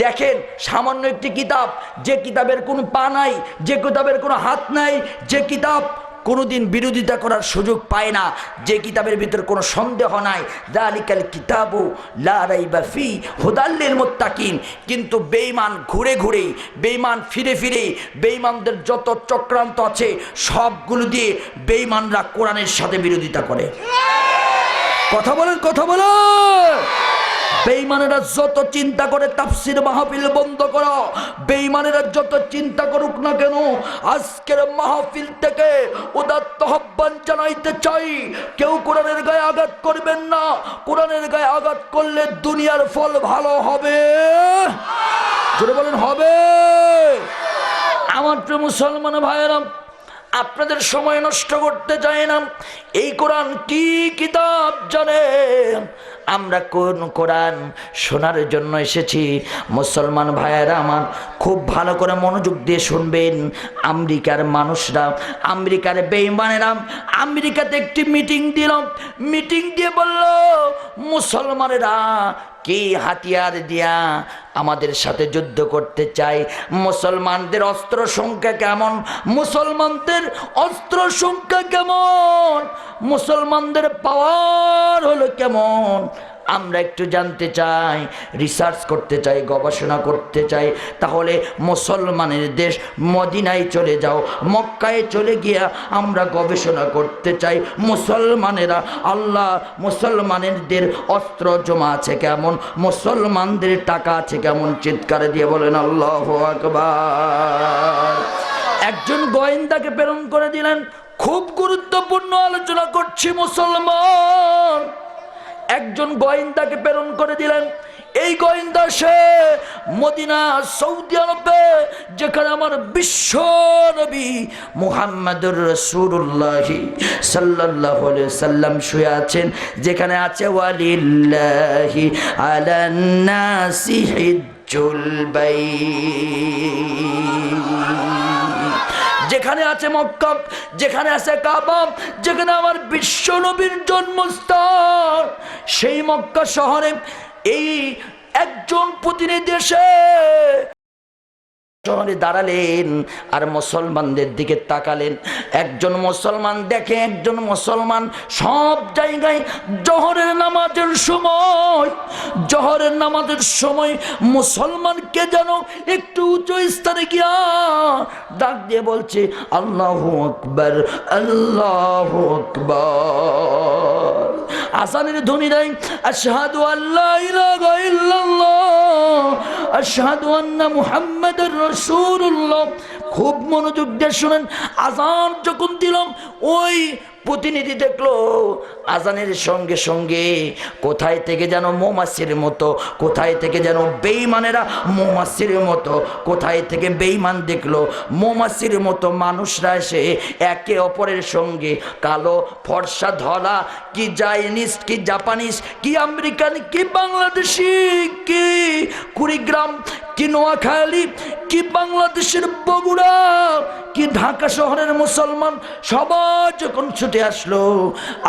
দেখেন সামান্য একটি কিতাব, যে কিতাবের কোনো পা নাই, যে কিতাবের কোনো হাত নাই, যে কিতাব কোনোদিন বিরোধিতা করার সুযোগ পায় না, যে কিতাবের ভিতর কোনো সন্দেহ নাই, যালিকাল কিতাবু লা রাইবা ফি হুদাল লিল মুত্তাকিন। কিন্তু বেঈমান ঘুরে ঘুরে, বেঈমান ফিরে ফিরে, বেঈমানদের যত চক্রান্ত আছে সবগুলো দিয়ে বেঈমানরা কোরআনের সাথে বিরোধিতা করে। কথা বলেন, কথা বলেন। বেঈমানেরা যত চিন্তা করে তাফসীর মাহফিল বন্ধ করো, বেঈমানেরা যত চিন্তা করুক না কেন, আজকের মাহফিল থেকে উদাত্ত আহ্বান জানাইতে চাই, কেউ কোরআনের গায়ে আঘাত করবেন না। কোরআনের গায়ে আঘাত করলে দুনিয়ার ফল ভালো হবে, জোরে বলেন হবে। আমার প্রিয় মুসলমান ভাইয়েরা, আপনাদের সময় নষ্ট করতে চাই না। এই কোরআন কি কিতাব জানেন? আমরা কোন কোরআন শোনার জন্য এসেছি? মুসলমান ভাইয়েরা আমার, খুব ভালো করে মনোযোগ দিয়ে শুনবেন। আমেরিকার মানুষরা, আমেরিকার বেঈমানেরা আমেরিকাতে একটি মিটিং দিল। মিটিং দিয়ে বলল, মুসলমানেরা কি হাতিয়ার দিয়া আমাদের সাথে যুদ্ধ করতে চায়? মুসলমানদের অস্ত্র সংখ্যা কেমন? মুসলমানদের অস্ত্র সংখ্যা কেমন? মুসলমানদের পাওয়ার হলো কেমন? আমরা একটু জানতে চাই, রিসার্চ করতে চাই, গবেষণা করতে চাই। তাহলে মুসলমানের দেশ মদিনায় চলে যাও, মক্কায় চলে গিয়া আমরা গবেষণা করতে চাই মুসলমানেরা আল্লাহ, মুসলমানদের অস্ত্র জমা আছে কেমন, মুসলমানদের টাকা আছে কেমন। চিৎকার দিয়ে বলেন আল্লাহু আকবার। একজন গোয়েন্দাকে প্রেরণ করে দিলেন। খুব গুরুত্বপূর্ণ আলোচনা করছি মুসলমান। একজন গোয়েন্দাকে প্রেরণ করে দিলেন। এই গোয়েন্দা সে মদিনা, সৌদি আরবে, যেখানে আমার বিশ্ব নবী মুহাম্মদুর রাসূলুল্লাহ সাল্লাল্লাহু আলাইহি সাল্লাম শুয়ে আছেন, যেখানে আছে ওয়ালিল্লাহি আলান নাসি হিজ্জুল বাইত, যেখানে আছে মক্কা, যেখানে আছে কাবা, যেখানে আমার বিশ্ব নবীর জন্মস্থান, সেই মক্কা শহরে এই একজন প্রতিনিধি এসে শহরে দাঁড়ালেন আর মুসলমানদের দিকে তাকালেন। একজন মুসলমান দেখে, একজন মুসলমান সব জায়গায় জোহরের নামাজের সময়, জোহরের নামাজের সময় মুসলমানকে যেন একটু উঁচু স্থানে গিয়া ডাক দিয়ে বলছে, আল্লাহু আকবার, আল্লাহু আকবার। আযানের ধ্বনি দেয়, আশহাদু আল্লা ইলাহা ইল্লাল্লাহ, আশহাদু আন্না মুহাম্মাদুর রাসূলুল্লাহ। খুব মনোযোগ দিয়ে শুনেন। আযান যখন দিলাম, ওই প্রতিনিধি দেখলো আজানের সঙ্গে সঙ্গে কোথায় থেকে যেন মৌমাছির মতো, কোথায় থেকে যেন বেঈমানেরা মৌমাছির মতো, কোথায় থেকে বেঈমান দেখলো মৌমাছির মতো মানুষরা এসে একে অপরের সঙ্গে, কালো, ফর্সা, ধলা, কি চাইনিজ, কি জাপানিজ, কি আমেরিকান, কি বাংলাদেশি, কি কুড়িগ্রাম, কি নোয়াখালী, কি বাংলাদেশের বগুড়া, কি ঢাকা শহরের মুসলমান সবাই যখন ছুটে আসলো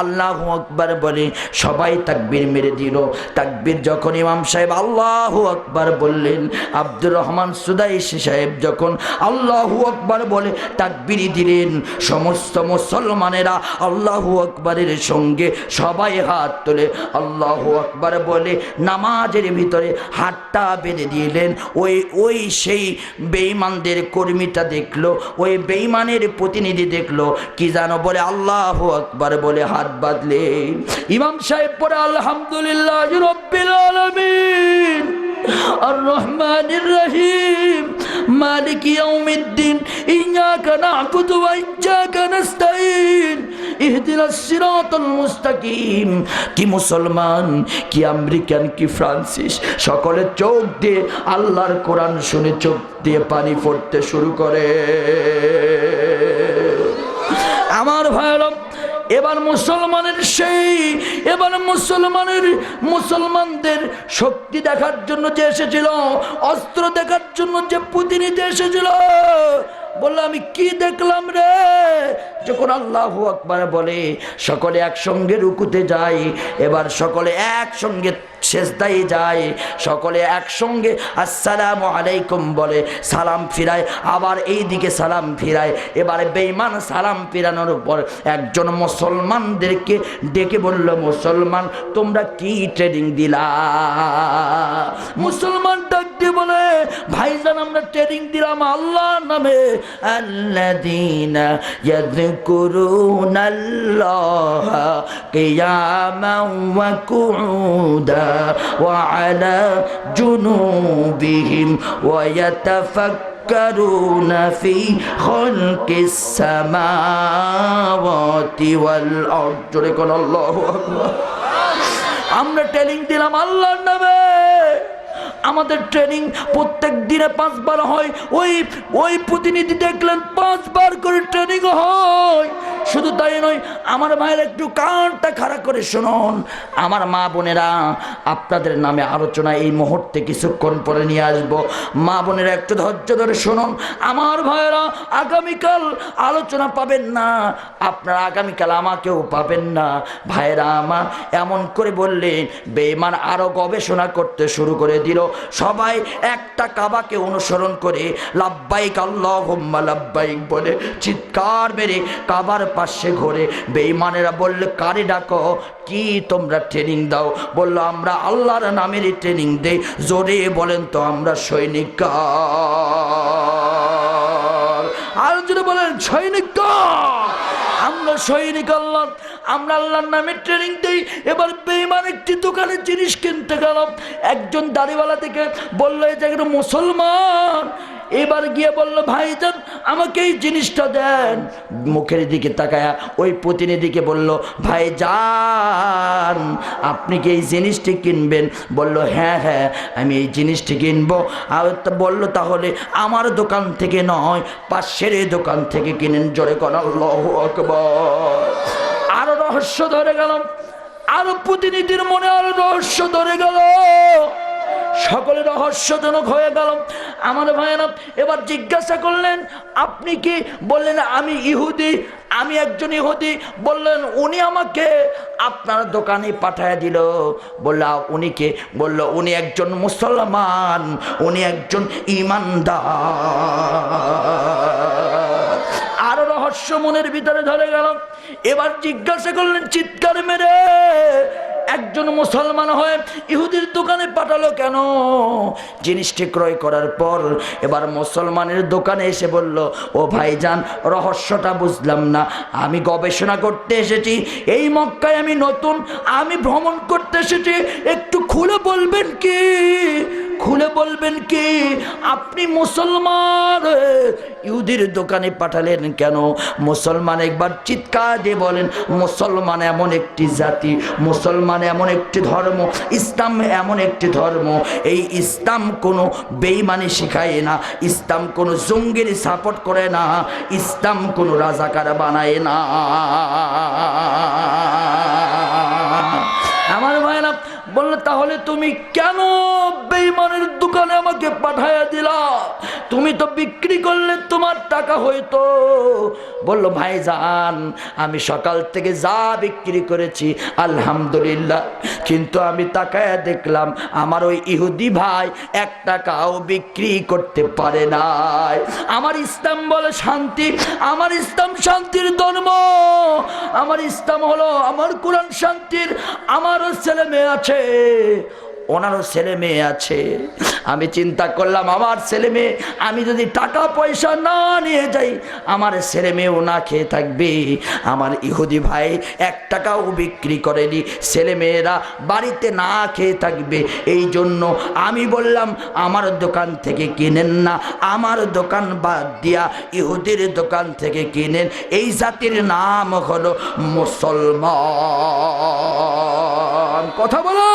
আল্লাহু আকবার বলে, সবাই তাকবীর মেরে দিল। তাকবীর যখন ইমাম সাহেব আল্লাহু আকবার বললেন, আব্দুর রহমান সুদাইসি সাহেব যখন আল্লাহু আকবার বলে তাকবীর দিলেন, সমস্ত মুসলমানেরা আল্লাহু আকবারের সঙ্গে সবাই হাত তোলে আল্লাহু আকবার বলে নামাজের ভিতরে হাতটা বেঁধে দিলেন। ওই সেই বেঈমানদের কর্মীটা দেখলো, ওই বেঈমানের প্রতিনিধি দেখলো, কি জানো বলে আল্লাহু আকবার বলে হাত বাঁধলেন। ইমাম সাহেব পড়ে আলহামদুলিল্লাহি রাব্বিল আলামিন আর রহমানির রহিম মালিকি ইয়াউমিদ্দিন ইয়্যাকা না'বুদু ওয়া ইয়্যাকা নাস্তাঈন ইহদিনাস সিরাতাল মুস্তাকিম। কি মুসলমান, কি আমেরিকান, কি ফ্রান্সিস, সকলে চোখ দিয়ে আল্লাহর কোরআন শুনে চোখ দিয়ে পানি পড়তে শুরু করে। আমার ভাইরা, এবার মুসলমানদের শক্তি দেখার জন্য যে এসেছিল, অস্ত্র দেখার জন্য যে প্রতিনিধি এসেছিল, বললো আমি কি দেখলাম রে? যখন আল্লাহু আকবার বলে সকলে একসঙ্গে রুকুতে যায়, এবার সকলে একসঙ্গে সেজদায় যায়, সকলে একসঙ্গে আসসালামু আলাইকুম বলে সালাম ফিরায়, আবার এই দিকে সালাম ফিরায়। এবারে বেঈমান সালাম ফিরানোর পর একজন মুসলমানদেরকে ডেকে বলল, মুসলমান তোমরা কি ট্রেনিং দিলা? মুসলমান ডাক দিয়ে বলে, ভাইজান আমরা ট্রেনিং দিলাম আল্লাহর নামে, আল্লাযীনা ইয়াযকুরুনাল্লাহা কিয়ামান ওয়া কুউদা وعلى جنوبهم ويتفكرون في خلق السماوات والأرض। الله أكبر। আমরা ট্রেনিং দিলাম আল্লাহর নামে। আমাদের ট্রেনিং প্রত্যেক দিনে 5 বার হয়। ওই প্রতিনিধি দেখলেন 5 বার করে ট্রেনিং হয়। শুধু তাই নয়, আমার ভাইয়ের একটু কানটা খাড়া করে শুনুন। আমার মা বোনেরা, আপনাদের নামে আলোচনা এই মুহূর্তে কিছুক্ষণ পরে নিয়ে আসব। মা বোনেরা একটু ধৈর্য ধরে শুনুন। আমার ভাইয়েরা আগামীকাল আলোচনা পাবেন না, আপনারা আগামীকাল আমাকেও পাবেন না। ভাইয়েরা আমার এমন করে বললেন, বেঈমান আরো গবেষণা করতে শুরু করে দিল। সবাই একটা কাবাকে অনুসরণ করে লাব্বাইক আল্লাহুম্মা লাব্বাইক বলে চিৎকার মেরে কাবার পাশে ঘুরে বেঈমানেরা বলল, কারে ডাকো, কি তোমরা ট্রেনিং দাও? বলল, আমরা আল্লাহর নামের ট্রেনিং দেই। জোরে বলেন তো, আমরা সৈনিক। আর জোরে বলেন, সৈনিক। আমরা সৈনিক আল্লাহ, আমরা আল্লাহর নামে ট্রেনিং দেই। এবার বেঈমান একটি দোকানে জিনিস কিনতে গেল। একজন দাড়িওয়ালা থেকে বললো, এই জায়গাটা মুসলমান। এবার গিয়ে বললো, ভাইজান আমাকে এই জিনিসটা দেন। মুখের দিকে তাকায়া ওই প্রতিনিধিকে বলল, ভাইজান আপনি কি এই জিনিসটি কিনবেন? বলল, হ্যাঁ হ্যাঁ আমি এই জিনিসটি কিনবো। আর বলল, তাহলে আমার দোকান থেকে নয়, পাশের এই দোকান থেকে কিনেন। জোরে কোন আল্লাহু আকবার। আরো রহস্য ধরে গেল, আরো প্রতিনিধির মনে আরো রহস্য ধরে গেল, সকলে রহস্যজনক হয়ে গেল। আমার ভাইয়েরা এবার জিজ্ঞাসা করলেন, আপনি কি? বললেন, আমি ইহুদি, আমি একজন ইহুদি। বললেন, উনি আমাকে আপনার দোকানে পাঠায় দিল। বলল, উনি কে? বলল, উনি একজন মুসলমান, উনি একজন ঈমানদার। আরো রহস্য মনের ভিতরে ধরে গেল। এবার জিজ্ঞাসা করলেন চিৎকার মেরে, একজন মুসলমান হয়ে ইহুদির দোকানে পাঠালো কেন? জিনিসটি ক্রয় করার পর এবার মুসলমানের দোকানে এসে বলল, ও ভাইজান রহস্যটা বুঝলাম না, আমি গবেষণা করতে এসেছি, এই মক্কায় আমি নতুন, আমি ভ্রমণ করতে এসেছি, একটু খুলে বলবেন কি? খুলে বলবেন কি? আপনি মুসলমান ইহুদির দোকানে পাঠালেন কেন? মুসলমান একবার চিৎকার দিয়ে বলেন, মুসলমান এমন একটি জাতি, মুসলমান এমন একটি ধর্ম, ইসলাম এমন একটি ধর্ম, এই ইসলাম কোনো বেঈমানি শিখায় না, ইসলাম কোনো জঙ্গির সাপোর্ট করে না, ইসলাম কোনো রাজাকার বানায় না। আমার ভাইরা বলল, তাহলে তুমি কেন বেঈমানের দোকানে আমাকে পাঠাইয়া দিলা? তুমি তো বিক্রি করলে তোমার টাকা হইতো। বলল, ভাইজান আমি সকাল থেকে যা বিক্রি করেছি আলহামদুলিল্লাহ, কিন্তু আমি তাকায়া দেখলাম আমার ওই ইহুদি ভাই 1 টাকাও বিক্রি করতে পারে নাই। আমার ইসলাম বলে শান্তি, আমার ইসলাম শান্তির ধর্ম, আমার ইসলাম হলো, আমার কোরআন শান্তির। আমারও ছেলে মেয়ে আছে, ওনারও ছেলে মেয়ে আছে। আমি চিন্তা করলাম, আমার ছেলে মেয়ে, আমি যদি টাকা পয়সা না নিয়ে যাই আমার ছেলে মেয়েও না খেয়ে থাকবে। আমার ইহুদি ভাই 1 টাকাও বিক্রি করেনি, ছেলে মেয়েরা বাড়িতে না খেয়ে থাকবে। এই জন্য আমি বললাম, আমার দোকান থেকে কিনেন না, আমার দোকান বাদ দিয়া ইহুদির দোকান থেকে কিনেন। এই জাতির নাম হলো মুসলমান। কথা বলো,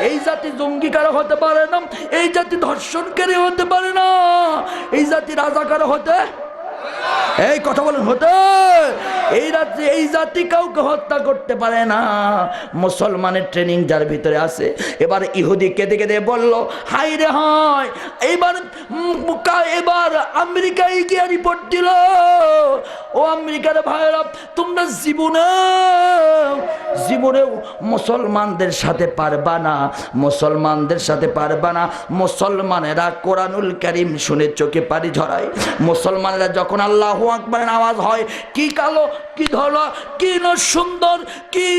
এই জাতি জঙ্গিকার হতে পারে না, এই জাতি ধর্ষণকারী হতে পারে না, এই জাতি রাজাকার হতে এই কথা বলেন হতে। এই রাত্রে এই জাতি কাউকে হত্যা করতে পারে না, মুসলমানের ট্রেনিং যার ভিতরে আছে। এবার ইহুদি কেঁদে কেঁদে বলল, হাই রে হাই, এবার আমেরিকায় গিয়ে রিপোর্ট দিল, ও আমেরিকার ভাইরা, তোমরা জীবনেও মুসলমানদের সাথে পারবা না, মুসলমানদের সাথে পারবা না। মুসলমানেরা কোরআনুল কারীম শুনে চোখে পানি ঝরায়। মুসলমানেরা যখন আল্লাহু আকবারের আওয়াজ হয়, কি কালো, কি ধলা, কি না সুন্দর, কি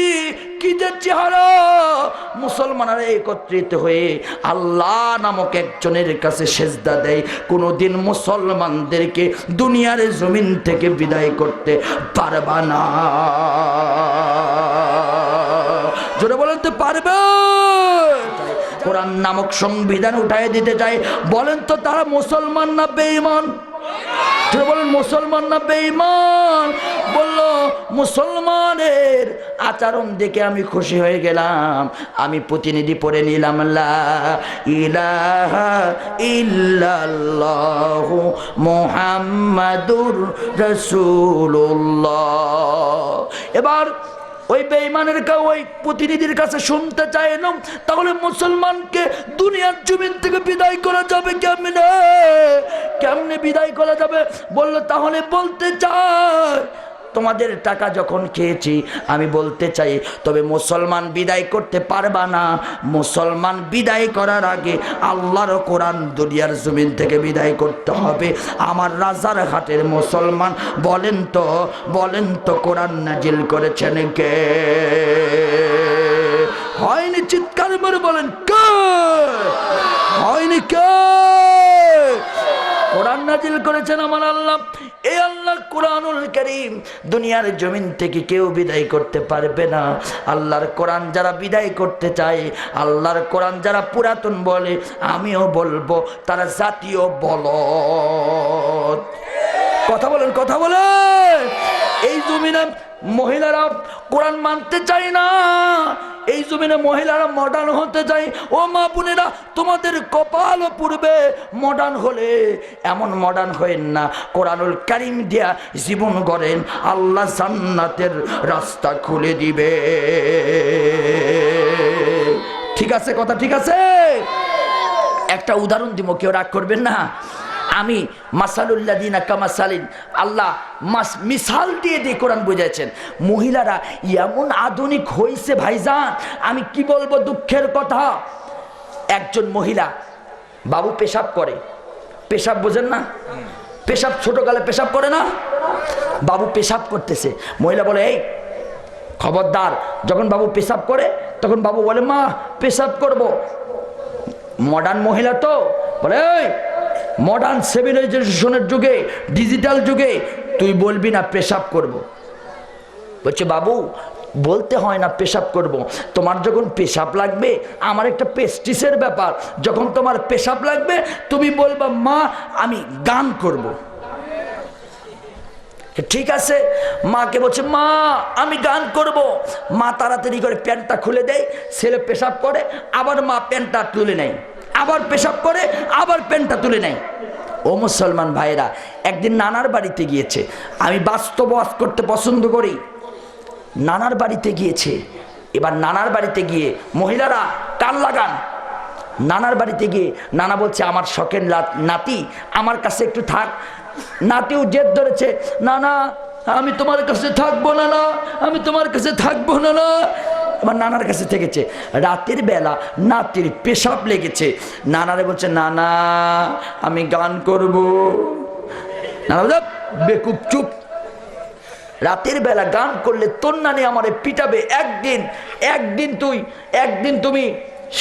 যে চেহারা। মুসলমানেরা একত্রিত হয়ে আল্লাহ নামক একজনের কাছে সেজদা দেয়। কোনোদিন মুসলমানদেরকে দুনিয়ার জমিন থেকে বিদায় করতে পারবা না। জোরে বলেন তো পারবে? কোরআন নামক সংবিধান উঠায় দিতে চায়। বলেন তো তারা মুসলমান না বেঈমান? বলেন মুসলমান না বেঈমান? বলল মুসলমানের আচরণ দেখে আমি খুশি হয়ে গেলাম, আমি প্রতিনিধি পড়ে নিলাম, লা ইলাহা ইল্লাল্লাহু মুহাম্মাদুর রাসূলুল্লাহ। এবার ওই বেঈমানের ওই প্রতিনিধির কাছে শুনতে চাইলাম, তাহলে মুসলমানকে দুনিয়ার জমিন থেকে বিদায় করা যাবে কেমনে? কেমনে বিদায় করা যাবে? বললো তাহলে বলতে চাই, তোমাদের টাকা যখন খেয়েছি আমি বলতে চাই, তবে মুসলমান বিদায় করতে পারবা না। মুসলমান বিদায় করার আগে আল্লাহর কোরআন দুনিয়ার জমিন থেকে বিদায় করতে হবে। আমার রাজার হাটের মুসলমান বলেন তো কোরআন নাজিল করেছেন কে? হয়নি? চিৎকার করে বলেন কে? হয়নি কে? কোরআন নাজিল করেছেন আমার আল্লাহ। এই আল্লাহ কোরআনুল কারীম দুনিয়ার জমিন থেকে কেউ বিদায় করতে পারবে না। আল্লাহর কোরআন যারা বিদায় করতে চায়, আল্লাহর কোরআন যারা পুরাতন বলে, আমিও বলবো তারা জাতীয় বলদ। কথা বলেন, কথা বলেন। এই জমিনে মহিলারা কোরআন মানতে চায় না, এই জমিনে মহিলারা মডার্ন হতে চায়। ও মা বোনেরা, তোমাদের কপালও পূর্বে মডার্ন হলে এমন মডার্ন হয়েন না, কোরআনুল কারীম দিয়া জীবন গড়েন, আল্লাহ জান্নাতের রাস্তা খুলে দিবে। ঠিক আছে কথা? ঠিক আছে। একটা উদাহরণ দিব, কেউ রাগ করবেন না। আমি মাসালুল্লাযিনা কামাসালিন, আল্লাহ মিসাল দিয়ে দিয়ে কোরআন বুঝাইছেন। মহিলারা এমন আধুনিক হয়েছে ভাইজান, আমি কি বলবো, দুঃখের কথা। একজন মহিলা বাবু পেশাব করে, পেশাব বোঝেন না? পেশাব ছোটকালে পেশাব করে না? বাবু পেশাব করতেছে, মহিলা বলে এই খবরদার। যখন বাবু পেশাব করে তখন বাবু বলে মা পেশাব করব। মডার্ন মহিলা তো বলে এই মডার্ন সিভিলাইজেশনের যুগে, ডিজিটাল যুগে তুই বলবি না পেশাব করব। বলছে বাবু বলতে হয় না পেশাব করব, তোমার যখন পেশাব লাগবে, আমার একটা পেস্টিসের ব্যাপার, যখন তোমার পেশাব লাগবে তুমি বলবা মা আমি গান করব। ঠিক আছে, মাকে বলছে মা আমি গান করব। মা তাড়াতাড়ি করে প্যান্টটা খুলে দেয়, ছেলে পেশাব করে, আবার মা প্যান্টটা তুলে নেয়, আবার পেশাব করে, আবার প্যান্টটা তুলে নেয়। ও মুসলমান ভাইরা, একদিন নানার বাড়িতে গিয়েছে। আমি বাস্তব ওয়াজ করতে পছন্দ করি। নানার বাড়িতে গিয়েছে। এবার নানার বাড়িতে গিয়ে মহিলারা কান লাগান। নানার বাড়িতে গিয়ে নানা বলছে আমার শখের নাতি আমার কাছে একটু থাক। নাতিও জেদ ধরেছে, নানা আমি তোমার কাছে থাকবো না, না আমি তোমার কাছে থাকবো না, না। আমার নানার কাছে থেকেছে। রাতের বেলা নাতির পেশাব লেগেছে। নানারে বলছে নানা আমি গান করব। নানা বলছে বেকুব চুপ, রাতের বেলা গান করলে তোর নানি আমারে পিটাবে। একদিন তুমি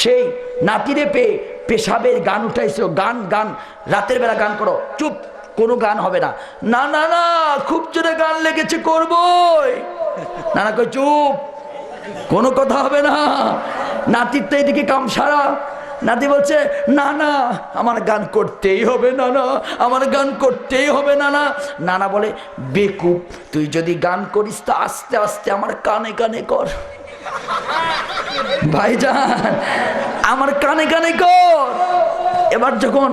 সেই নাতিরে পেয়ে পেশাবের গান উঠাইছো, গান গান রাতের বেলা গান করো। চুপ, কোনো গান হবে না। না না না খুব জোরে গান লেগেছে, করবই। নানা কই চুপ, কোনো কথা হবে না। নাতির তো এদিকে কাম সারা। নাতি বলছে না না আমার গান করতেই হবে, নানা আমার গান করতেই হবে নানা। নানা বলে বেকুব, তুই যদি গান করিস তো আস্তে আস্তে আমার কানে কানে কর। ভাইজান আমার কানে কানে কর। এবার যখন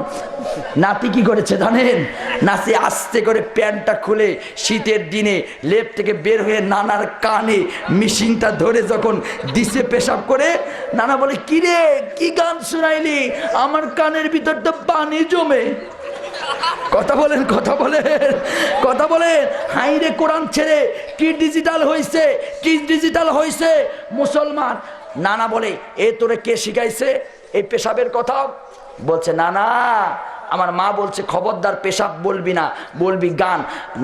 নাতি কি করেছে জানেন, নাতি আস্তে করে প্যান্টটা খুলে শীতের দিনে লেপ থেকে বের হয়ে নানার কানে মেশিনটা ধরে যখন দিছে পেশাব করে, নানা বলে কি রে কি গান শুনাইলি, আমার কানের ভিতর তো পানি জমে। কথা বলেন কথা বলেন কথা বলেন। হাই রে কোরআন ছেড়ে কি ডিজিটাল হয়েছে, কি ডিজিটাল হয়েছে মুসলমান। নানা বলে এ তোরে কে শিখাইছে এই পেশাবের কথা? বলছে না না আমার মা বলছে খবরদার পেশাব বলবি না, বলবি গান।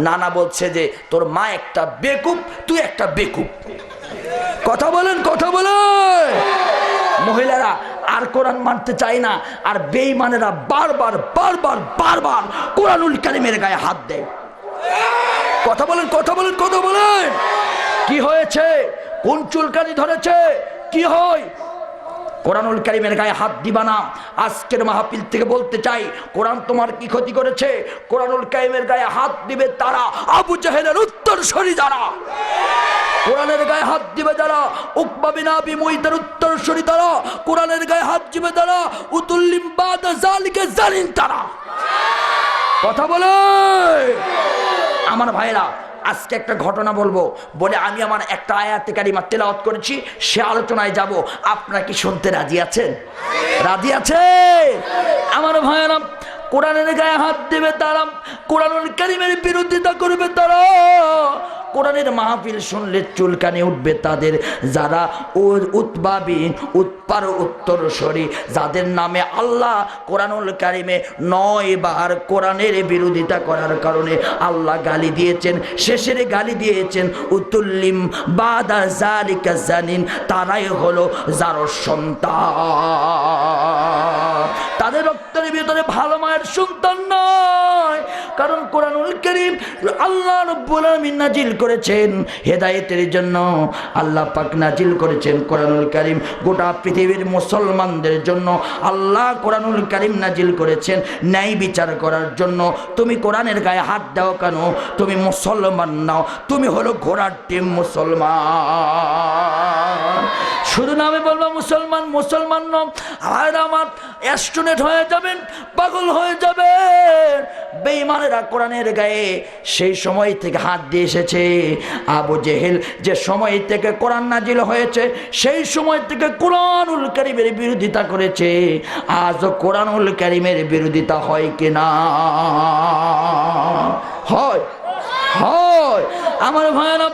নানা বলছে যে তোর মা একটা বেকুব, তুই একটা বেকুব। কথা বলেন কথা বলেন। মহিলারা আর কোরআন মানতে চায় না, আর বেঈমানেরা বারবার বারবার বারবার কোরআনুল কারীমের গায়ে হাত দেয়। কথা বলেন কথা বলেন কথা বলেন। কি হয়েছে? কোন চুলকানি ধরেছে? কি হয়? কোরআনুল কারীমের গায়ে হাত দিবা না। আজকের মাহফিল থেকে বলতে চাই, কোরআন তোমার কি ক্ষতি করেছে? কোরআনুল কারীমের গায়ে হাত দিবে তারা আবু জাহেলের উত্তরসূরি যারা, কোরআনের গায়ে হাত দিবে যারা উকবা বিন আবি মুইতের উত্তরসূরি তারা, কোরআনের গায়ে হাত দিবে তারা উতুল্লিম বাদা যালিকা জালিম তারা। কথা বলে আমার ভাইরা, আজকে একটা ঘটনা বলবো বলে আমি আমার একটা আয়াতে কারিমা তেলাওয়াত করেছি, সে আলোচনায় যাব। আপনারা কি শুনতে রাজি আছেন? রাজি আছে আমার ভাইরা? কোরআনের গায়ে হাত দেবে তারা, কোরআনুল কারীমের বিরোধিতা করবে তারা, কোরআনের মাহফিল শুনলে চুলকানি উঠবে তাদের, যারা উতবা বিন উৎপার উত্তরসূরি, যাদের নামে আল্লাহ কোরআনুল কারীমে 9 বার কোরআনের বিরোধিতা করার কারণে আল্লাহ গালি দিয়েছেন। শেষের গালি দিয়েছেন উতুল্লিম বাদা যালিকা জানিন, তারাই হলো যার সন্তান, তাদের রক্তের ভিতরে ভালো মায়ের সন্তান নয়। কারণ কোরআনুল কারীম আল্লাহ রাব্বুল আলামিন নাজিল করেছেন হেদায়েতের জন্য। আল্লাহ পাক নাজিল করেছেন কোরআনুল কারীম গোটা পৃথিবীর মুসলমানদের জন্য। আল্লাহ কোরআনুল কারীম নাজিল করেছেন ন্যায় বিচার করার জন্য। তুমি কোরআনের গায়ে হাত দাও কেন? তুমি মুসলমান নাও, তুমি হলো ঘোড়ার টিম মুসলমান। শুধু নামে বলবো মুসলমান, মুসলমান নও। আর আমার অ্যাস্ট্রোনেট হয়ে যাবেন, পাগল হয়ে যাবেন। বেঈমানেরা কোরআনের গায়ে সেই সময় থেকে হাত দিয়ে এসেছে। আবু জেহেল যে সময় থেকে কোরআন নাজিল হয়েছে সেই সময় থেকে কোরআনুল কারীমের বিরোধিতা করেছে। আজও কোরআনুল কারীমের বিরোধিতা হয় কিনা? হয় হয় আমার ভাইরা,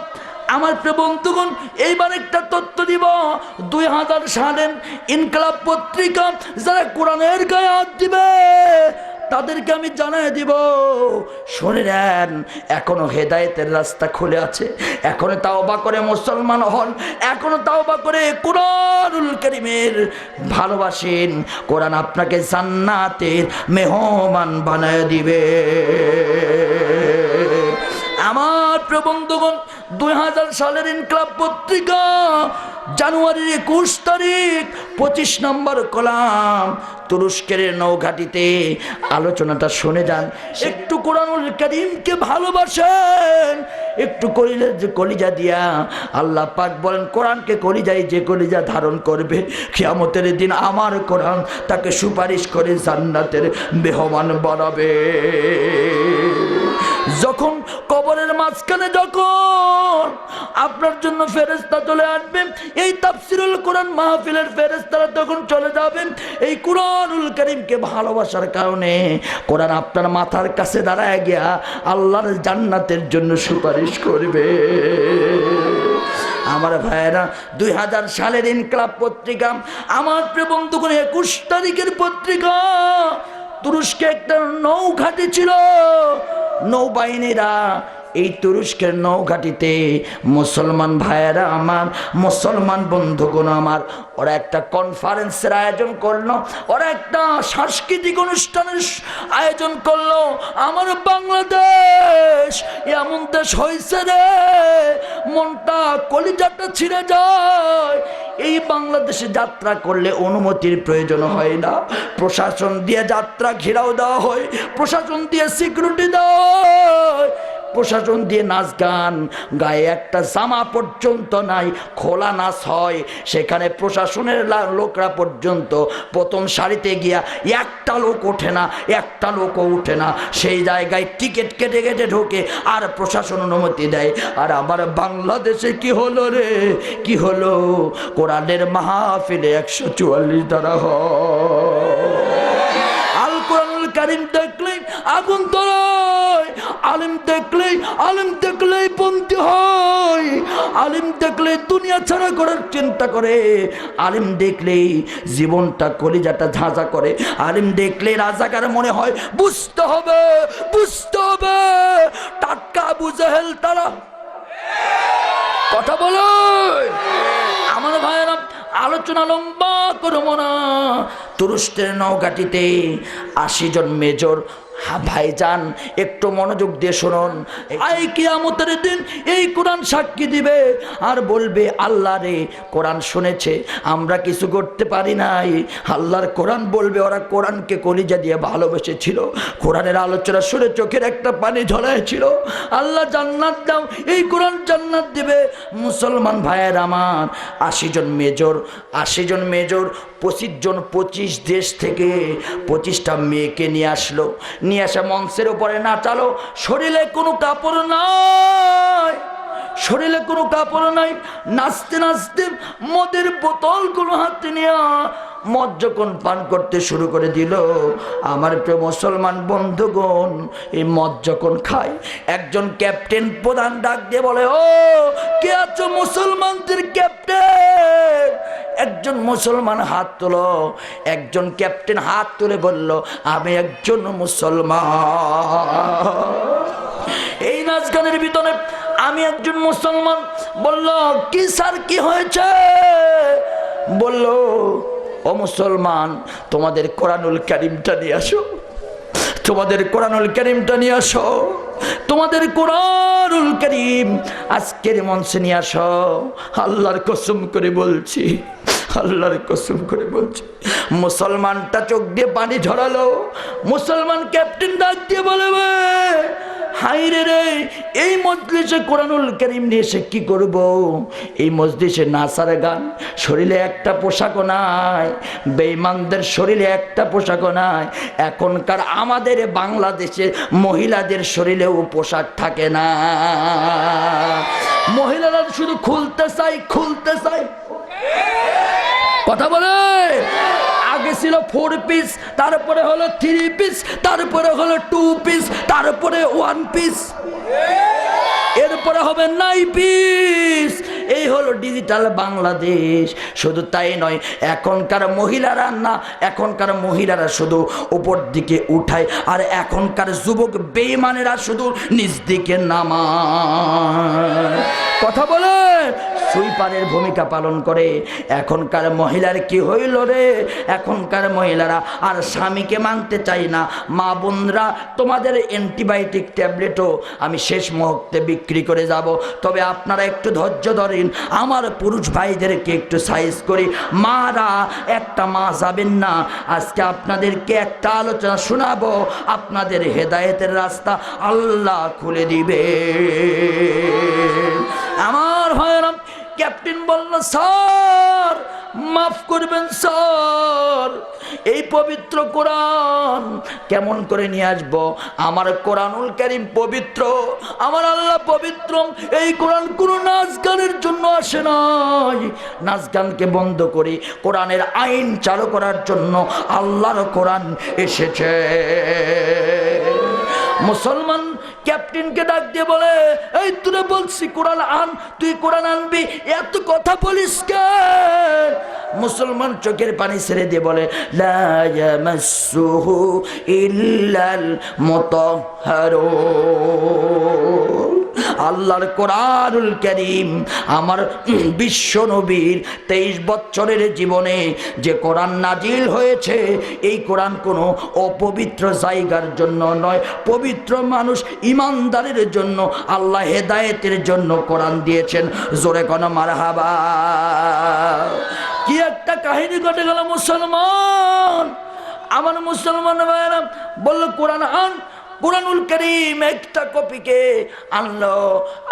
আমার প্রিয় বন্ধুগণ, এইবার একটা তথ্য দিব। 2000 সালের ইনকিলাব পত্রিকা যারা কোরআনের গায়ে হাত দিবে তাদেরকে আমি জানাই দিব, শুনে নেন, এখনো হেদায়েতের রাস্তা খুলে আছে। এখনো তাওবা করে মুসলমান হন, এখনো তাওবা করে কোরআনুল কারীমের ভালোবাসেন। কোরআন আপনাকে জান্নাতের মেহমান বানায় দিবে। আমার প্রিয় বন্ধুগণ, 2000 সালের ইনকিলাব পত্রিকা জানুয়ারির 21 তারিখ 25 নম্বর কলাম, তুরস্কের নৌঘাটিতে আলোচনাটা শুনে যান। একটু কোরআনুল কারীমকে ভালোবাসেন, একটু কলিজা দিয়া। আল্লাহ পাক বলেন কোরআনকে কলিজায় যে কলিজা ধারণ করবে কিয়ামতের দিন আমার কোরআন তাকে সুপারিশ করে জান্নাতের মেহমান বানাবে। যখন কবরের মাঝখানে যখন আপনার জন্য ফেরেশতা চলে আসবে, এই তাফসীরুল কোরআন মাহফিলের ফেরেশতারা তখন চলে যাবেন এই কোরআনুল কারীমকে ভালোবাসার কারণে। কোরআন আপনার মাথার কাছে দাঁড়ায় গিয়া আল্লাহর জান্নাতের জন্য সুপারিশ করবে। আমার ভাইয়েরা, 2000 সালের ইনকিলাব পত্রিকা, আমার প্রিয় বন্ধুগণ 21 তারিখের পত্রিকা, তুরস্কে একটা নৌঘাটি ছিল। নৌবাহিনীরা এই তুরস্কের নৌঘাটিতে মুসলমান ভাইয়েরা আমার, মুসলমান বন্ধুগণ আমার, ওরা একটা কনফারেন্সের আয়োজন করলো, ওরা একটা সাংস্কৃতিক অনুষ্ঠানের আয়োজন করলো। আমার বাংলাদেশ এমন দেশ হয়েছে রে, মনটা কলিজাটা ছিঁড়ে যায়। এই বাংলাদেশে যাত্রা করলে অনুমতির প্রয়োজন হয় না, প্রশাসন দিয়ে যাত্রা ঘেরাও দেওয়া হয়, প্রশাসন দিয়ে সিকিউরিটি দেওয়া হয়। প্রশাসন দিয়ে নাচ গান, গায়ে একটা জামা পর্যন্ত নাই, খোলা নাচ হয়, সেখানে প্রশাসনের লোকরা পর্যন্ত প্রথম সারিতে গিয়া একটা লোক ওঠে না, একটা লোকও উঠে না, সেই জায়গায় টিকিট কেটে কেটে ঢোকে আর প্রশাসন অনুমতি দেয়। আর আমার বাংলাদেশে কি হলো রে, কি হলো? কোরআনের মাহফিলে 144 ধারা হয়। আল কোরআনুল কারীম দেখলেই আগুন ধরায়, আলেম দেখলেই বন্দী হয়, আলেম দেখলে দুনিয়া ছাড়া করার চিন্তা করে, আলেম দেখলেই জীবনটা কলিজাটা ঝাঁঝা করে, আলেম দেখলে রাজাকার মনে হয়। বুঝতে হবে, বুঝতে হবে, টাটকা আবু জাহেল তারা। কথা বলো আমার ভাইয়েরা, আলোচনা লম্বা করবো না। তুরস্কের নৌঘাটিতে 80 জন মেজর ভাইজান একটু মনোযোগ দিয়ে শুনুন। এই কিয়ামতের দিন এই কোরআন সাক্ষী দিবে আর বলবে, আল্লাহ রে, কোরআন শুনেছে, আমরা কিছু করতে পারি নাই। আল্লাহর কোরআন বলবে, ওরা কোরআনকে কলিজা দিয়ে ভালোবেসেছিল, কোরআনের আলোচনা শুনে চোখের একটা পানি ঝরাইছিল। আল্লাহ জান্নাত দাও, এই কোরআন জান্নাত দিবে। মুসলমান ভাইয়ের আমার, 80 জন মেজর, 80 জন মেজর 25 জন 25 দেশ থেকে 25টা মেয়েকে নিয়ে আসলো, নিয়ে আসা মঞ্চের উপরে নাচালো। শরীরে কোনো কাপড় নাই, শরীরে কোনো কাপড় নাই, নাচতে নাচতে মদের বোতলগুলো হাতে নিয়ে মদ যখন পান করতে শুরু করে দিল, আমার প্রিয় মুসলমান বন্ধুগণ, এই মদ যখন খায়, একজন ক্যাপ্টেন প্রধান ডাক দিয়ে বলে, ও কে আছো মুসলমানদের ক্যাপ্টেন? একজন মুসলমান হাত তোলো। একজন ক্যাপ্টেন হাত তুলে বলল, আমি একজন মুসলমান। এই নাচ গানের ভিতরে আমি একজন মুসলমান। বলল, কি স্যার, কি হয়েছে? বলল, ও মুসলমান, তোমাদের কোরআনুল কারীমটা নিয়ে আসো, তোমাদের কোরআনুল কারীমটা নিয়ে আসো, তোমাদের কোরআনুল কারীম আজকের মঞ্চে নিয়ে আসো। আল্লাহর কসম করে বলছি, আল্লাহর কসম করে বলছি, মুসলমানটা চোখ দিয়ে পানি ঝরালো। মুসলমান ক্যাপ্টেন ডাক দিয়ে বলে, হাইরে রে, এই মজলিসে কোরআনুল কারীম নিয়ে এসে কি করব? এই মজলিসে নাচার গান, শরীরে একটা পোশাকও নাই, বেঈমানদের শরীরে একটা পোশাকও নাই। এখনকার আমাদের বাংলাদেশের মহিলাদের শরীরেও পোশাক থাকে না, মহিলারা শুধু খুলতে চাই, খুলতে চাই। কথা বলে, আগে ছিল 4 পিস, তারপরে হলো 3 পিস, তারপরে হলো 2 পিস, তারপরে 1 পিস, এরপরে হবে 9 পিস। এই হলো ডিজিটাল বাংলাদেশ। শুধু তাই নয়, এখনকার মহিলারা না, এখনকার মহিলারা শুধু উপর দিকে উঠায়, আর এখনকার যুবক বেঈমানেরা শুধু নিচ দিকে নামায়। কথা বলে, সুইপারের ভূমিকা পালন করে। এখনকার মহিলার কি হইল রে? এখনকার মহিলারা আর স্বামীকে মানতে চাই না। মা বোনরা, তোমাদের অ্যান্টিবায়োটিক ট্যাবলেটও আমি শেষ মুহূর্তে বিক্রি করে যাব, তবে আপনারা একটু ধৈর্য ধরেন। আমার পুরুষ ভাইদেরকে একটু সাইজ করি। মারা, একটা মা যাবেন না। আজকে আপনাদেরকে একটা আলোচনা শোনাবো, আপনাদের হেদায়েতের রাস্তা আল্লাহ খুলে দিবে। আমার ভাইরা, ক্যাপ্টেন বলল, স্যার মাফ করবেন স্যার, এই পবিত্র কোরআন কেমন করে নিয়ে আসবো? আমার কোরআনুল কারীম পবিত্র, আমার আল্লাহ পবিত্র। এই কোরআন কোনো নাচ গানের জন্য আসে নাই। নাচ গানকে বন্ধ করে কোরআনের আইন চালু করার জন্য আল্লাহর কোরআন এসেছে। মুসলমান ক্যাপ্টেনকে ডাক দিয়ে বলে, এই তুই বলছি কোরআন আন, তুই কোরআন আনবি, এত কথা বলিস কেন? মুসলমান চোখের পানি ছেড়ে দিয়ে বলে, লা ইয়ামাসসুহু ইল্লাল মুতাহহারুন। আল্লাহর কোরআনুল কারীম, আমার বিশ্ব নবীর 23 বছরের জীবনে যে কোরআন নাজিল হয়েছে, এই কোরআন কোনো অপবিত্র জায়গার জন্য নয়, পবিত্র মানুষ ইমানদারের জন্য, আল্লাহ হেদায়েতের জন্য কোরআন দিয়েছেন। জোরে কোনো মারহাবা। কি একটা কাহিনী ঘটে গেল মুসলমান। আমার মুসলমান ভাইরা বলল, কোরআন আন, কুরআনুল কারীম একটা কপিকে আনলো।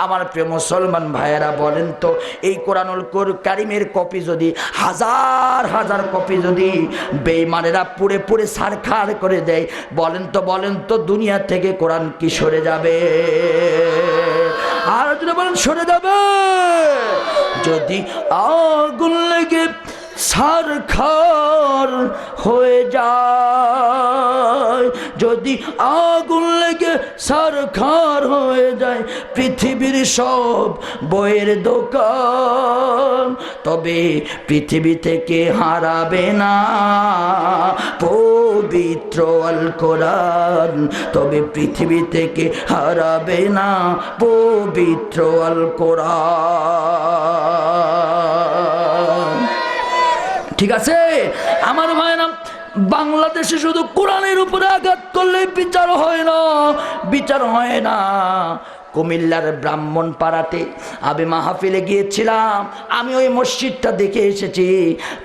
আমার প্রিয় মুসলমান ভাইয়েরা বলেন তো, এই কুরআনুল কারীমের কপি যদি হাজার হাজার কপি যদি বেঈমানেরা পুড়ে পুড়ে ছারখার করে দেয়, বলেন তো দুনিয়া থেকে কোরআন কি সরে যাবে? আর যদি বলেন সরে যাবে, যদি আগুন লেগে ছারখার হয়ে যায়, যদি আগুন লেগে ছারখার হয়ে যায় পৃথিবীর সব বইয়ের দোকান, তবে পৃথিবী থেকে হারাবে না পবিত্র আল কোরআন, তবে পৃথিবী থেকে হারাবে না পবিত্র আল কোরআন। ঠিক আছে আমার ভাইরা, বাংলাদেশে শুধু কোরআনের উপরে আঘাত করলে বিচার হয় না। কুমিল্লার ব্রাহ্মণপাড়াতে আমি মাহফিলে গিয়েছিলাম, আমি ওই মসজিদটা দেখে এসেছি।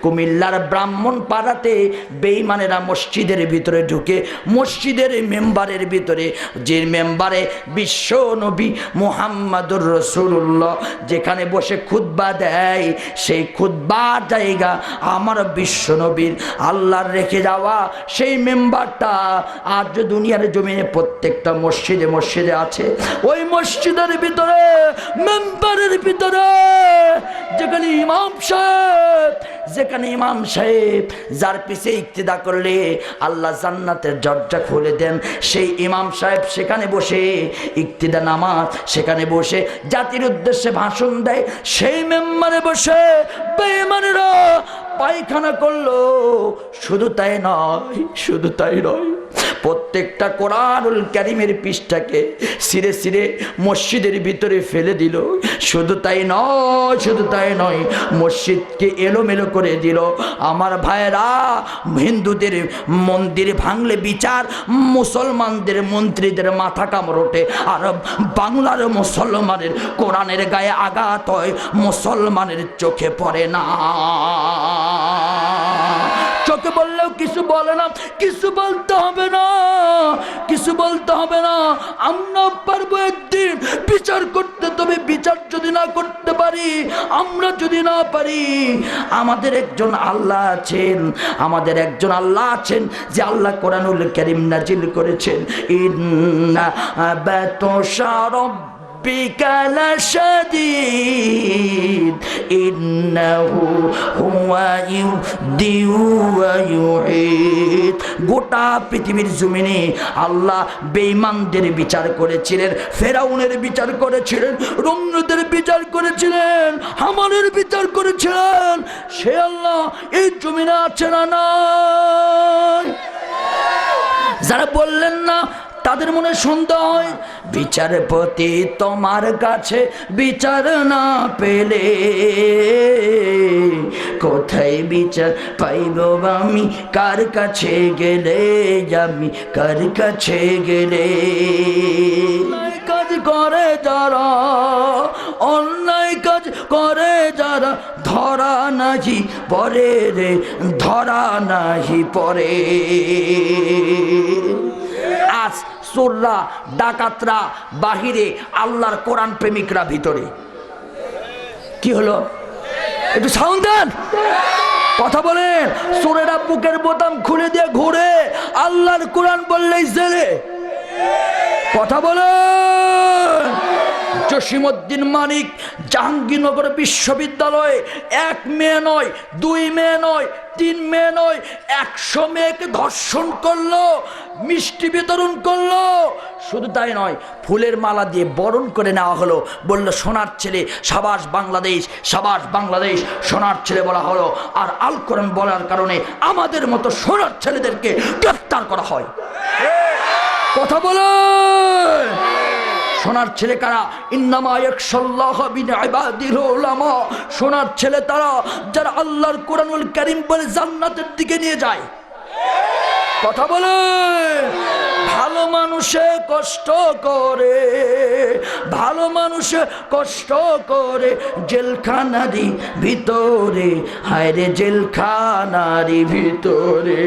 কুমিল্লার ব্রাহ্মণপাড়াতে বেঈমানেরা মসজিদের ভিতরে ঢুকে মসজিদের মেম্বারের ভিতরে, যে মেম্বারে বিশ্ব নবী মুহাম্মাদুর রাসূলুল্লাহ যেখানে বসে খুতবা দেয়, সেই খুতবার জায়গা আমার বিশ্ব নবীর আল্লাহর রেখে যাওয়া সেই মেম্বারটা আজ দুনিয়ার জমিনে প্রত্যেকটা মসজিদে মসজিদে আছে। ওই মসজিদের ভিতরে মেম্বারের ভিতরে যেখানে ইমাম সাহেব যার পিছে ইক্তিদা করলে আল্লাহ জান্নাতের দরজা খুলে দেন, সেই ইমাম সাহেব সেখানে বসে ইক্তিদা নামাজ, সেখানে বসে জাতির উদ্দেশ্যে ভাষণ দেয়। সেই মেম্বারে বসে বেঈমানেরা পায়খানা করলো। শুধু তাই নয়, প্রত্যেকটা কোরআনুল কারীমের পৃষ্ঠাকে ছিঁড়ে ছিঁড়ে মসজিদের ভিতরে ফেলে দিল। শুধু তাই নয়, মসজিদকে এলোমেলো করে দিল। আমার ভাইয়েরা, হিন্দুদের মন্দির ভাঙলে বিচার, মুসলমানদের মন্ত্রীদের মাথা কামড়োটে, আর বাংলার মুসলমানের কোরআনের গায়ে আঘাত হয়, মুসলমানের চোখে পড়ে না। চোখে বললেও কিছু বলে না, কিছু বলতে হবে না। আমরা পারবো একদিন বিচার করতে, তবে বিচার যদি না করতে পারি, আমরা যদি না পারি, আমাদের একজন আল্লাহ আছেন, যে আল্লাহ কোরআনুল কারীম নাজিল করেছেন। ইন্না বাতশা রাব্বিকা লাশাদীদ ইন্নাহু হুয়া ইউবদিউ ওয়া ইউঈদ। গোটা পৃথিবীর জমিনে আল্লাহ বেঈমানদের বিচার করেছিলেন, ফেরাউনের বিচার করেছিলেন, রোমদের বিচার করেছিলেন, হামানের বিচার করেছিলেন। সে আল্লাহ এই জমিনে আছে না নাই? যারা বললেন না তাদের মনে সন্দেহ হয়, বিচারপতি তোমার কাছে বিচার না পেলে কোথায় বিচার পাইব আমি, কার কাছে গেলে কাজ করে যারা, অন্যায় কাজ করে যারা, ধরা নাহি পরে। আজ চোররা ডাকাতরা বাহিরে, আল্লাহর কোরআন প্রেমিকরা ভিতরে। কি হলো? একটু সাউন্ড দেন, কথা বলেন। চোরেরা বুকের বোতাম খুলে দিয়ে ঘুরে, আল্লাহর কোরআন বললেই জেলে। কথা বলেন। জসিমউদ্দিন মানিক জাহাঙ্গীরনগর বিশ্ববিদ্যালয়ে 1 মেয়ে নয়, 2 মেয়ে নয়, 3 মেয়ে নয়, 100 মেয়েকে ধর্ষণ করলো, মিষ্টি বিতরণ করলো। শুধু তাই নয়, ফুলের মালা দিয়ে বরণ করে নেওয়া হলো, বললো সোনার ছেলে, সাবাস বাংলাদেশ, সোনার ছেলে বলা হলো। আর আল কোরআন বলার কারণে আমাদের মতো সোনার ছেলেদেরকে গ্রেফতার করা হয়। কথা বলো। সোনার ছেলে কারা? ইন্নামা ইয়াখশাল্লাহ মিন ইবাদিল উলামা। সোনার ছেলে তারা যারা আল্লাহর কোরআনুল কারীম বলে জান্নাতের দিকে নিয়ে যায়। কথা বলে। ভালো মানুষে কষ্ট করে জেলখানারি ভিতরে, হায়রে জেলখানারি ভিতরে।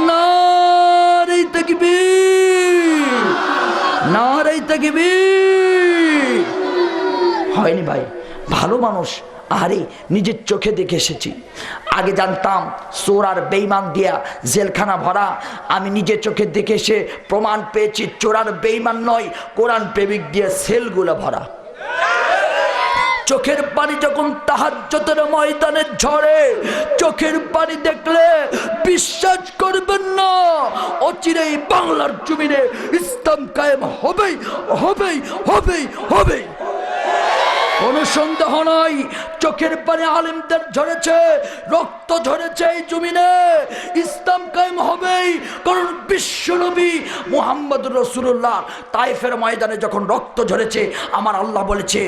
নারে তাকবীর। তাকবীর। হয়নি ভাই, ভালো মানুষ আরে নিজের চোখে দেখে এসেছি। আগে জানতাম চোর আর বেঈমান দিয়া জেলখানা ভরা, আমি নিজের চোখে দেখে এসে প্রমাণ পেয়েছি চোর আর বেঈমান নয়, কোরআন প্রেমিক দিয়ে সেলগুলো ভরা। চোখের পানি যখন তাহাজ্জুদের ময়দানে ঝরে, চোখের পানি দেখলে বিশ্বাস করবেন না অচিরেই বাংলার জমিনে ইসলাম কায়েম হবেই হবেই হবেই হবেই, কোনো সন্দেহ নাই। চোখের পানি আলেমদের ঝরেছে, রক্ত ঝরেছে এই জমিনে, ইসলাম কায়েম হবেই। কারণ বিশ্বনবী মুহাম্মদুর রাসূলুল্লাহ তায়েফের ময়দানে যখন রক্ত ঝরেছে, আমার আল্লাহ বলেছে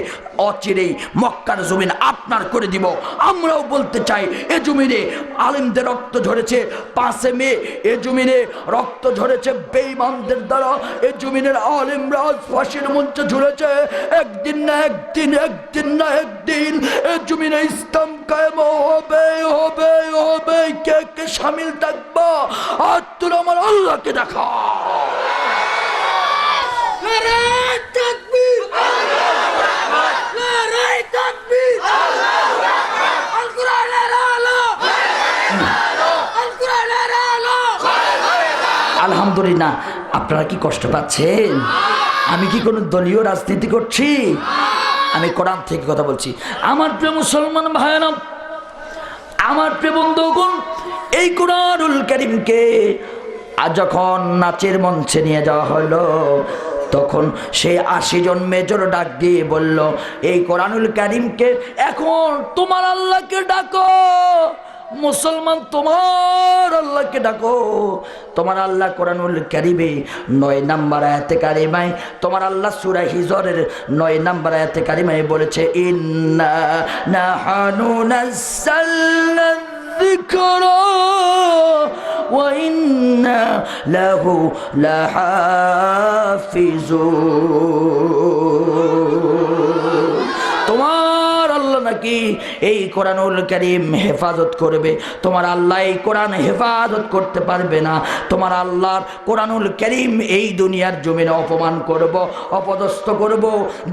অচিরেই মক্কার জমিন আপনার করে দিব। আমরাও বলতে চাই এ জমিনে আলেমদের রক্ত ঝরেছে, 5 মে এ জমিনে রক্ত ঝরেছে বেঈমানদের দ্বারা। এ জমিনের আলেমরা ফাঁসির মঞ্চে ঝুলেছে। একদিন না একদিন, একদিন না একদিন এ জমিনে ইসলাম কায়েম হবে হবে হবে। কে কে শামিল থাকবা? আর তোর আমার আল্লাহকে দেখা। আলহামদুলিল্লাহ, আপনারা কি কষ্ট পাচ্ছেন? আমি কি কোনো দলীয় রাজনীতি করছি? আমি কোরআন থেকে কথা বলছি। আমার প্রিয় মুসলমান ভাইরা, আমার প্রিয় বন্ধুগণ, এই কোরআনুল কারীমকে আজ যখন নাচের মঞ্চে নিয়ে যাওয়া হলো, তখন সেই 80 জন মেজর ডাক দিয়ে বলল, এই কোরআনুল কারীমকে এখন তোমার আল্লাহকে ডাকো। মুসলমান, তোমার আল্লাহকে ডাকো। তোমার আল্লাহ কোরআনুল কারীমে 9 নম্বর আয়াতে কারিমায়, তোমার আল্লাহ সূরা হিজরের 9 নম্বর আয়াতে কারিমায় বলেছে, ইন্না নাহানু নাযালনা যিকরা ওয়া ইন্না লাহু লাহাফিজুন। তোমার আল্লাহ নাকি এই কোরআনুল কারীম হেফাজত করবে। তোমার আল্লাহ এই কোরআন হেফাজত করতে পারবে না। তোমার আল্লাহর কোরআনুল কারীম এই দুনিয়ার জমিনে অপমান করব, অপদস্থ করব,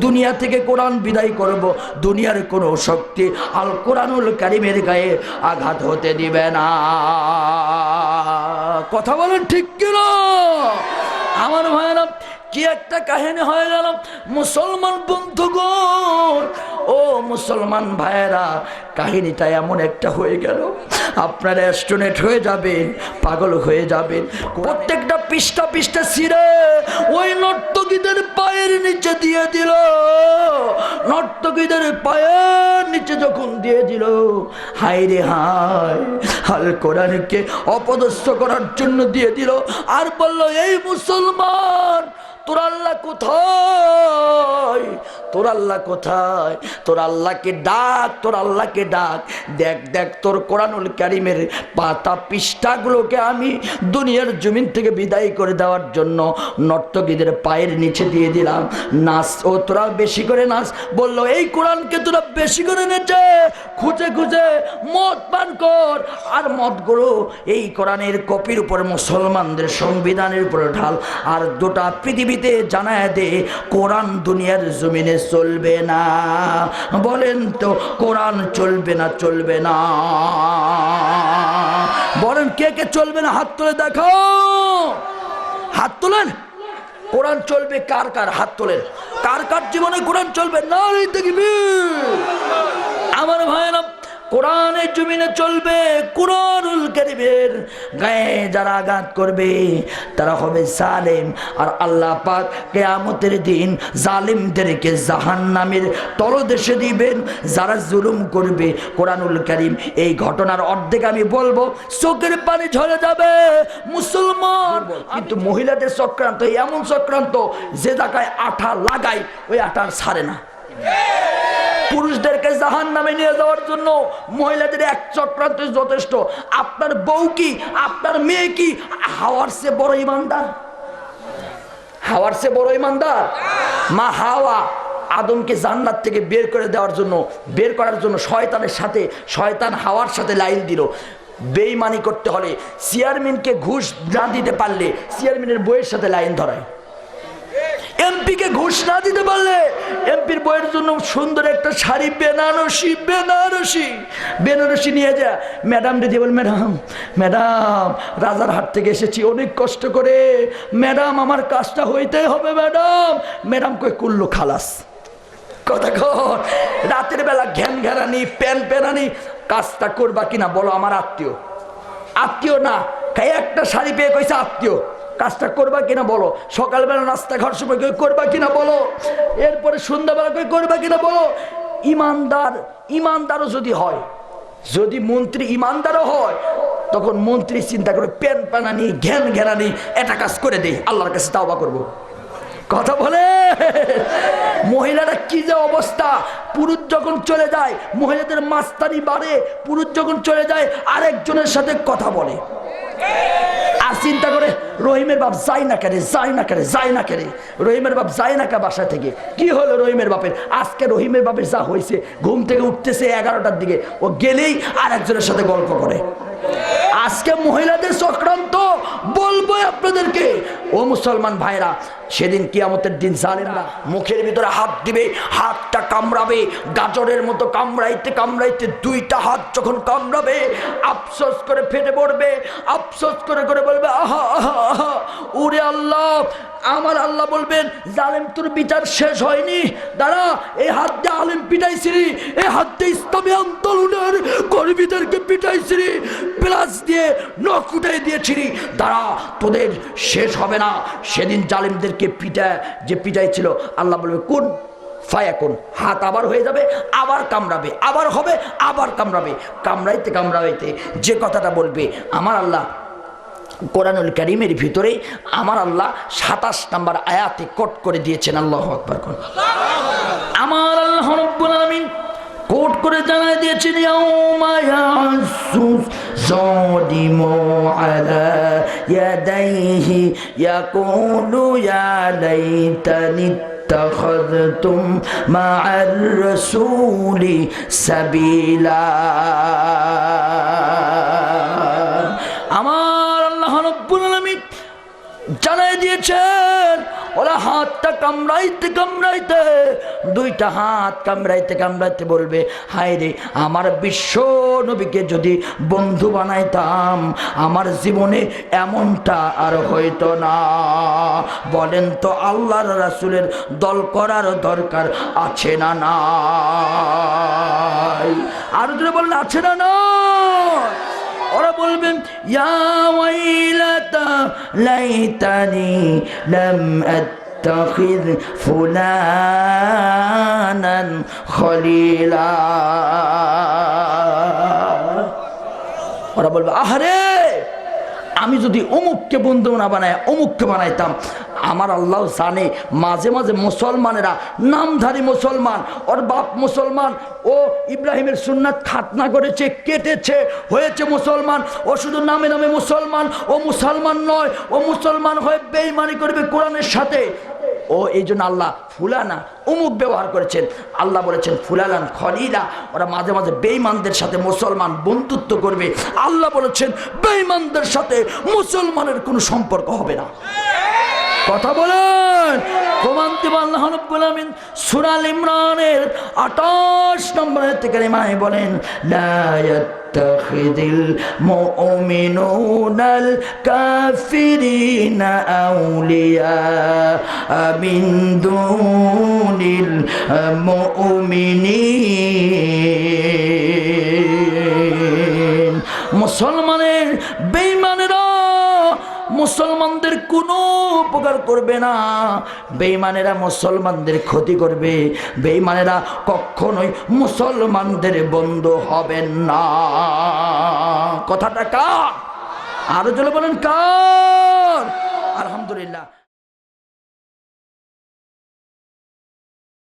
দুনিয়া থেকে কোরআন বিদায় করব। দুনিয়ার কোনো শক্তি আল কোরআনুল কারীমের গায়ে আঘাত হতে দিবে না। কথা বলেন ঠিক কিনা? আমার ভাইরা, কি একটা কাহিনী হয়ে গেল মুসলমান বন্ধুগণ, ও মুসলমান ভাইয়েরা, কাহিনীটা এমন একটা হয়ে গেল, আপনারা অ্যাস্ট্রোনেট হয়ে যাবেন, পাগল হয়ে যাবেন। প্রত্যেকটা পৃষ্ঠা পৃষ্ঠা ছিঁড়ে ওই নর্তকীদের পায়ের নিচে দিয়ে দিল। নর্তকীদের পায়ের নিচে যখন দিয়ে দিল, হায় রে হায়, আল কোরআনকে অপদস্থ করার জন্য দিয়ে দিল। আর বলল, এই মুসলমান, তোর আল্লাহ কোথায়? তোর আল্লাহ কোথায়? তোর আল্লাহকে ডাক, তোর আল্লাহকে ডাক। দেখ দেখ, তোর কোরআনুল কারীমের পাতা পৃষ্ঠাগুলোকে আমি দুনিয়ার জমিন থেকে বিদায় করে দেওয়ার জন্য নর্তকীদের পায়ের নিচে দিয়ে দিলাম। নাচ, ও তোরা বেশি করে নাচ। বললো, এই কোরআনকে তোরা বেশি করে নেচে, খুঁজে খুঁজে মদ পান কর। আর মদগুলো এই কোরআনের কপির উপর, মুসলমানদের সংবিধানের উপর ঢাল। আর গোটা পৃথিবীতে জানায় দে, কোরআন দুনিয়ার জমিনে চলবে না। বলেন তো, কোরআন চলবে না? চলবে না? বলেন কে কে চলবে না? হাত তুলে দেখো, হাত তোলেন। কোরআন চলবে কার কার? হাত তোলেন। কার কার জীবনে কোরআন চলবে? না দেখবি আমার ভাইরা, কোরআনের জমিনে চলবে। কোরআনুল কারীমের গায়ে যারা আঘাত করবে তারা হবে জালেম। আর আল্লাহ পাক কিয়ামতের দিন জালিমদেরকে জাহান্নামের তলদেশে দিবেন। যারা জুলুম করবে, কোরআনুল কারীম এই ঘটনার অর্ধেক আমি বলবো, চোখের পানি ঝরে যাবে মুসলমান। কিন্তু মহিলাদের চক্রান্ত এমন চক্রান্ত, যে জায়গায় আঠা লাগায় ওই আঠা ছাড়ে না। পুরুষদেরকে জাহান্নামে নিয়ে যাওয়ার জন্য মহিলাদের এক চক্রান্ত যথেষ্ট। আপনার বউ কি, আপনার মেয়ে কি হাওয়ার চেয়ে বড় ইমানদার? হাওয়ার চেয়ে বড় ইমানদার? মা হাওয়া আদমকে জান্নাত থেকে বের করে দেওয়ার জন্য, বের করার জন্য শয়তানের সাথে, শয়তান হাওয়ার সাথে লাইন দিল। বেঈমানি করতে হলে চেয়ারম্যানকে ঘুষ না দিতে পারলে চেয়ারম্যানের বইয়ের সাথে লাইন ধরায়। এমপিকে ঘুষ না দিতে পারলে এমপির বইয়ের জন্য সুন্দর একটা শাড়ি বেনারসি বেনারসি বেনারসি নিয়ে যা ম্যাডাম দিয়ে বল, ম্যাডাম ম্যাডাম রাজারহাট থেকে এসেছি অনেক কষ্ট করে, ম্যাডাম আমার কাজটা হইতে হবে ম্যাডাম। ম্যাডাম কই কুল্লু খালাস কথা কর, রাতের বেলা ঘ্যান ঘেরানি প্যান প্যানানি, কাজটা করবা কিনা বলো, আমার আত্মীয় আত্মীয় না একটা শাড়ি পেয়ে কইছে আত্মীয়, কাজটা করবা কিনা বলো, সকালবেলা নাস্তা খাওয়ার সময় কই করবা কিনা বলো, এরপরে সন্ধ্যাবেলা কই করবা কিনা বলো। ইমানদার ইমানদারও যদি হয়, যদি মন্ত্রী ইমানদারও হয়, তখন মন্ত্রী চিন্তা করে প্যান প্যানানি ঘ্যান ঘেরানি এটা কাজ করে দেই, আল্লাহর কাছে তাওবা করবো। কথা বলে মহিলারা কি যে অবস্থা, পুরুষ যখন চলে যায় মহিলাদের মাস্তানি বাড়ে, পুরুষ যখন চলে যায় আরেকজনের সাথে কথা বলে, আর চিন্তা করে রহিমের বাপ যাই না কেন যাই না কেন যাই না কেন, রহিমের বাপ যায় না কে বাসা থেকে, কি হলো রহিমের বাপের, আজকে রহিমের বাপের যা হয়েছে, ঘুম থেকে উঠতেছে 11টার দিকে, ও গেলেই আর একজনের সাথে গল্প করে। আজকে মহিলাদের চক্রান্ত বলবো আপনাদেরকে, ও মুসলমান ভাইরা, সেদিন কিয়ামতের দিন জানেন না, মুখের ভিতরে হাত দিবে, হাতটা কামড়াবে, গাজরের মতো কামড়াইতে কামড়াইতে দুইটা হাত যখন কামড়াবে আফসোস করে ফেটে পড়বে, আফসোস করে করে বলবে আহা আহা আহা, ওরে আল্লাহ, আমার আল্লাহ বলবেন জালেম তোর বিচার শেষ হয়নি, দাঁড়া, এই হাত দিয়ে আলেম পিটাইছিলি, এই হাত দিয়ে ইসলামী আন্দোলনের কর্মীদেরকে পিটাইছিলি, প্লাস দিয়ে নখ উঠাই দিয়েছিলি, দাঁড়া, তোদের শেষ হবে না। সেদিন জালেমদেরকে যে পিটাইছিল আল্লাহ বলবে কোন ফায়াকুন, হাত আবার হয়ে যাবে, আবার কামড়াবে, আবার হবে, আবার কামড়াবে, কামড়াইতে কামড়াইতে যে কথাটা বলবে আমার আল্লাহ কোরআনুল কারীমের ভিতরে আমার আল্লাহ 27 নম্বর আয়াতে কোট করে দিয়েছেন। আল্লাহু আকবার। আমার আল্লাহ রাব্বুল আলামিন কোট করে জানায় দিয়েছেন ইয়াউমা ইয়াসুস যালিমু আলা ইয়াদাইহি ইয়াকুলু ইয়া লাইতানি ইত্তাখাযতুম মা'আর রাসূলি সাবিলা। আমার আল্লাহ রাব্বুল আলামিন জানায় দিয়েছেন ওরা হাতটা কামড়াইতে কামড়াইতে, দুইটা হাত কামড়াইতে কামড়াইতে বলবে হায় রে, আমার বিশ্ব নবীকে যদি বন্ধু বানাইতাম আমার জীবনে এমনটা আর হইতো না। বলেন তো আল্লাহর রাসূলের দল করার দরকার আছে না নাই? আর যদি বলেন আছে না না, ওরা বলবেন ইয়া ওয়াইলাতা লাইতানি লাম আত্তাখিয ফুলানান খলিলা। ওরা বলবে আহারে, আমি যদি অমুককে বন্ধু না বানাই অমুককে বানাইতাম। আমার আল্লাহ জানে মাঝে মাঝে মুসলমানেরা, নামধারী মুসলমান, ওর বাপ মুসলমান, ও ইব্রাহিমের সুন্নাত খাতনা করেছে, কেটেছে, হয়েছে মুসলমান, ও শুধু নামে নামে মুসলমান, ও মুসলমান নয়, ও মুসলমান হয়ে বেঈমানি করবে কোরআনের সাথে। ও এই জন্য আল্লাহ ফুলানা অমুক ব্যবহার করেছেন। আল্লাহ বলেছেন ফুলালান খলিলা, ওরা মাঝে মাঝে বেঈমানদের সাথে মুসলমান বন্ধুত্ব করবে। আল্লাহ বলেছেন বেঈমানদের সাথে মুসলমানের কোনো সম্পর্ক হবে না। কথা বলেন, প্রমাণ দিব আল্লাহ রাব্বুল আলামিন সূরা আল ইমরানের 28 নম্বর আয়াতে কারিমায় বলেন লা ইয়াত্তাখিযুল মুমিনুনাল কাফিরিনা আউলিয়া মিন দুনিল মুমিনিন। মুসলমানের বেঈমানেরা মুসলমানদের কোনো উপকার করবে না, বেঈমানেরা মুসলমানদের ক্ষতি করবে, বেঈমানেরা কখনোই মুসলমানদের বন্ধু হবেন না। কথাটা কার? আরো জোরে বলেন কার? আলহামদুলিল্লাহ।